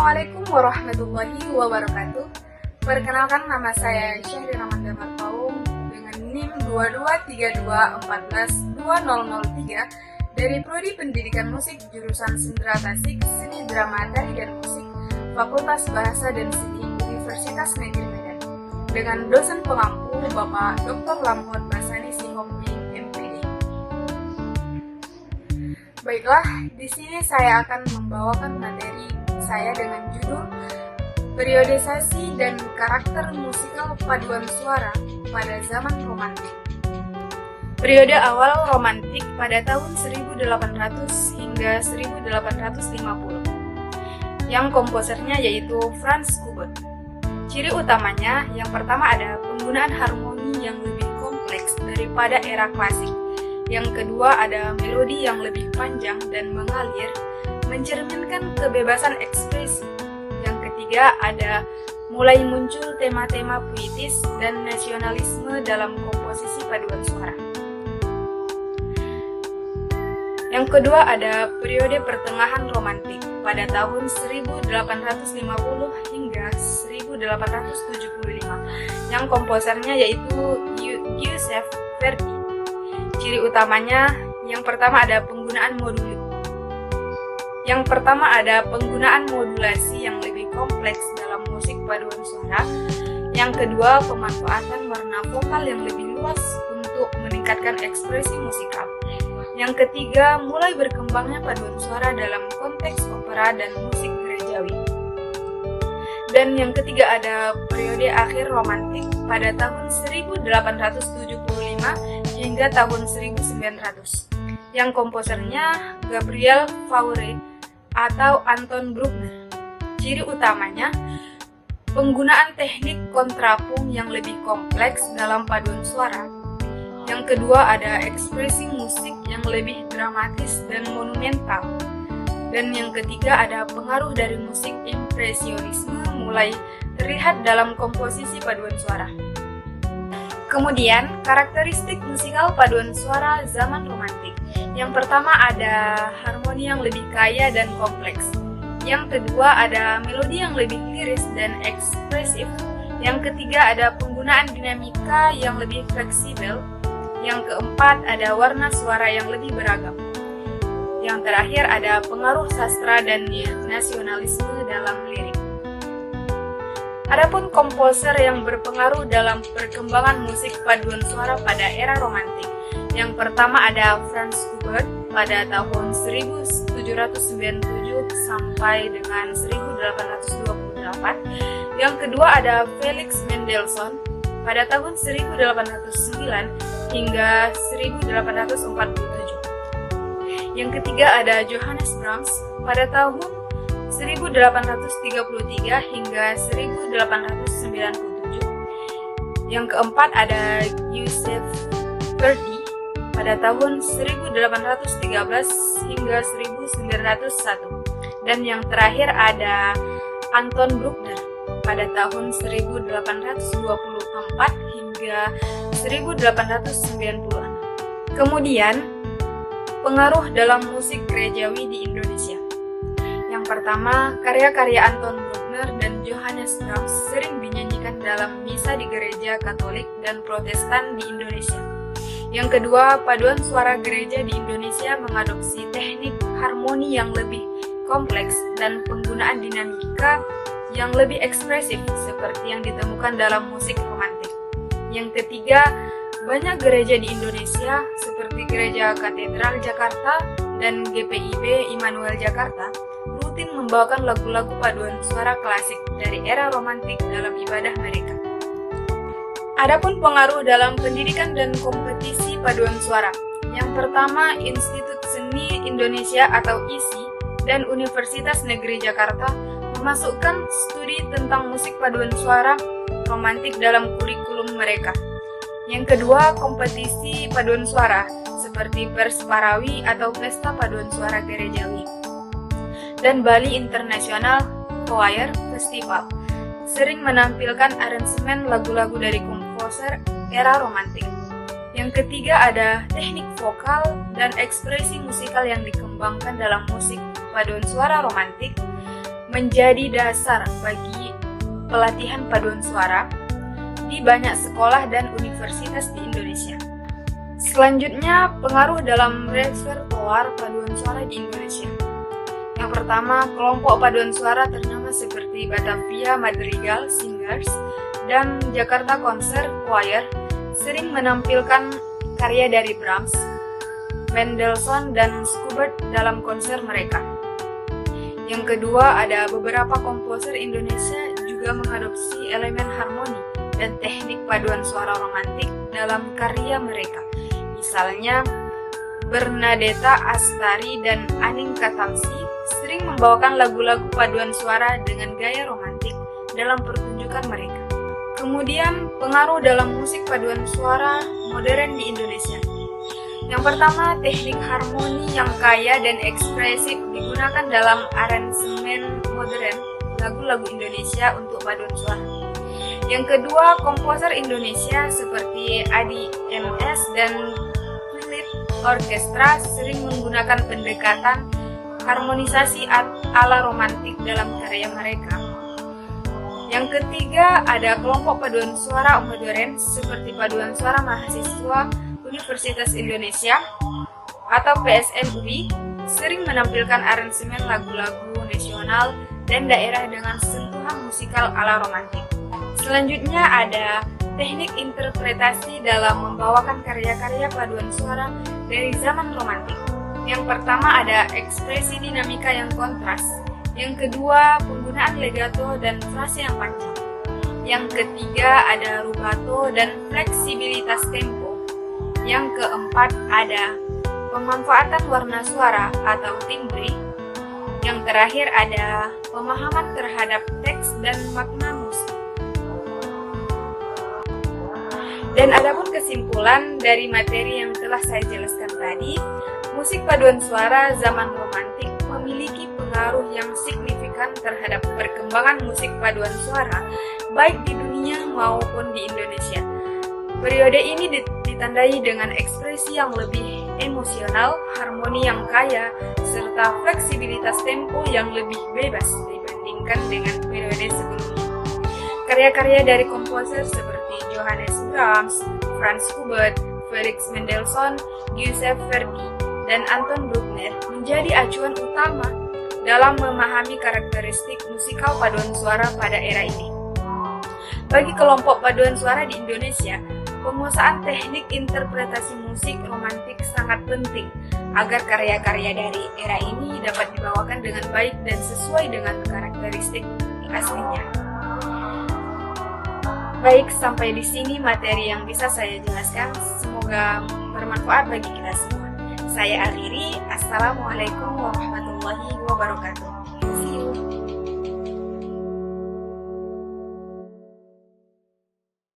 Assalamualaikum warahmatullahi wabarakatuh. Perkenalkan, nama saya Syahri Ramanda Marpaung dengan NIM 2232142003 dari Prodi Pendidikan Musik jurusan Sendera Tasik, Seni Drama Tari dan Musik, Fakultas Bahasa dan Seni Universitas Negeri Medan, dengan dosen pengampu Bapak Dr. Lamhot Basani Sihombing, MPD. Baiklah, di sini saya akan membawakan materi saya dengan judul Periodisasi dan Karakter Musikal Paduan Suara pada Zaman Romantik. Periode awal romantik pada tahun 1800 hingga 1850, yang komposernya yaitu Franz Schubert. Ciri utamanya, yang pertama ada penggunaan harmoni yang lebih kompleks daripada era klasik. Yang kedua ada melodi yang lebih panjang dan mengalir, mencerminkan kebebasan ekspresi. Yang ketiga ada mulai muncul tema-tema puitis dan nasionalisme dalam komposisi paduan suara. Yang kedua ada periode pertengahan romantik pada tahun 1850 hingga 1875, yang komposernya yaitu Giuseppe Verdi. Ciri utamanya, yang pertama ada penggunaan modulasi yang lebih kompleks dalam musik paduan suara. Yang kedua, pemanfaatan warna vokal yang lebih luas untuk meningkatkan ekspresi musikal. Yang ketiga, mulai berkembangnya paduan suara dalam konteks opera dan musik gerejawi. Dan yang ketiga ada periode akhir romantik pada tahun 1875 hingga tahun 1900, yang komposernya Gabriel Fauré atau Anton Bruckner. Ciri utamanya, penggunaan teknik kontrapung yang lebih kompleks dalam paduan suara. Yang kedua ada ekspresi musik yang lebih dramatis dan monumental. Dan yang ketiga ada pengaruh dari musik impresionisme mulai terlihat dalam komposisi paduan suara. Kemudian, karakteristik musikal paduan suara zaman romantik. Yang pertama ada harmoni yang lebih kaya dan kompleks. Yang kedua ada melodi yang lebih liris dan ekspresif. Yang ketiga ada penggunaan dinamika yang lebih fleksibel. Yang keempat ada warna suara yang lebih beragam. Yang terakhir ada pengaruh sastra dan nasionalisme dalam lirik. Adapun komposer yang berpengaruh dalam perkembangan musik paduan suara pada era romantik. Yang pertama ada Franz Schubert pada tahun 1797 sampai dengan 1828. Yang kedua ada Felix Mendelssohn pada tahun 1809 hingga 1847. Yang ketiga ada Johannes Brahms pada tahun 1833 hingga 1897. Yang keempat ada Giuseppe Verdi pada tahun 1813 hingga 1901. Dan yang terakhir ada Anton Bruckner pada tahun 1824 hingga 1896. Kemudian, pengaruh dalam musik gerejawi di Indonesia. Yang pertama, karya-karya Anton Bruckner dan Johannes Brahms sering dinyanyikan dalam misa di gereja Katolik dan Protestan di Indonesia. Yang kedua, paduan suara gereja di Indonesia mengadopsi teknik harmoni yang lebih kompleks dan penggunaan dinamika yang lebih ekspresif seperti yang ditemukan dalam musik romantik. Yang ketiga, banyak gereja di Indonesia seperti Gereja Katedral Jakarta dan GPIB Immanuel Jakarta rutin membawakan lagu-lagu paduan suara klasik dari era romantik dalam ibadah mereka. Adapun pengaruh dalam pendidikan dan kompetisi paduan suara. Yang pertama, Institut Seni Indonesia atau ISI dan Universitas Negeri Jakarta memasukkan studi tentang musik paduan suara romantik dalam kurikulum mereka. Yang kedua, kompetisi paduan suara seperti Persparawi atau Pesta Paduan Suara Gerejawi dan Bali International Choir Festival sering menampilkan aransemen lagu-lagu dari komposer era romantik. Yang ketiga ada teknik vokal dan ekspresi musikal yang dikembangkan dalam musik paduan suara romantik menjadi dasar bagi pelatihan paduan suara di banyak sekolah dan universitas di Indonesia. Selanjutnya, pengaruh dalam repertoar paduan suara di Indonesia. Yang pertama, kelompok paduan suara ternama seperti Batavia Madrigal Singers dan Jakarta Concert Choir sering menampilkan karya dari Brahms, Mendelssohn, dan Schubert dalam konser mereka. Yang kedua, ada beberapa komposer Indonesia juga mengadopsi elemen harmoni dan teknik paduan suara romantik dalam karya mereka. Misalnya, Bernadetta Astari dan Aning Katamsi sering membawakan lagu-lagu paduan suara dengan gaya romantik dalam pertunjukan mereka. Kemudian, pengaruh dalam musik paduan suara modern di Indonesia. Yang pertama, teknik harmoni yang kaya dan ekspresif digunakan dalam aransemen modern lagu-lagu Indonesia untuk paduan suara. Yang kedua, komposer Indonesia seperti Adi MS dan Philip Orkestra sering menggunakan pendekatan harmonisasi ala romantik dalam karya mereka. Yang ketiga, ada kelompok paduan suara modern seperti Paduan Suara Mahasiswa Universitas Indonesia atau PSNUI sering menampilkan aransemen lagu-lagu nasional dan daerah dengan sentuhan musikal ala romantik. Selanjutnya ada teknik interpretasi dalam membawakan karya-karya paduan suara dari zaman romantik. Yang pertama ada ekspresi dinamika yang kontras. Yang kedua, penggunaan legato dan frase yang panjang. Yang ketiga, ada rubato dan fleksibilitas tempo. Yang keempat, ada pemanfaatan warna suara atau timbre. Yang terakhir, ada pemahaman terhadap teks dan makna musik. Dan adapun kesimpulan dari materi yang telah saya jelaskan tadi, musik paduan suara zaman romantik memiliki pengaruh yang signifikan terhadap perkembangan musik paduan suara baik di dunia maupun di Indonesia. Periode ini ditandai dengan ekspresi yang lebih emosional, harmoni yang kaya, serta fleksibilitas tempo yang lebih bebas dibandingkan dengan periode sebelumnya. Karya-karya dari komposer seperti Johannes Brahms, Franz Schubert, Felix Mendelssohn, Giuseppe Verdi, dan Anton Bruckner menjadi acuan utama dalam memahami karakteristik musikal paduan suara pada era ini. Bagi kelompok paduan suara di Indonesia, penguasaan teknik interpretasi musik romantik sangat penting agar karya-karya dari era ini dapat dibawakan dengan baik dan sesuai dengan karakteristik aslinya. Baik, sampai di sini materi yang bisa saya jelaskan. Semoga bermanfaat bagi kita semua. Saya akhiri. Assalamualaikum warahmatullahi wabarakatuh.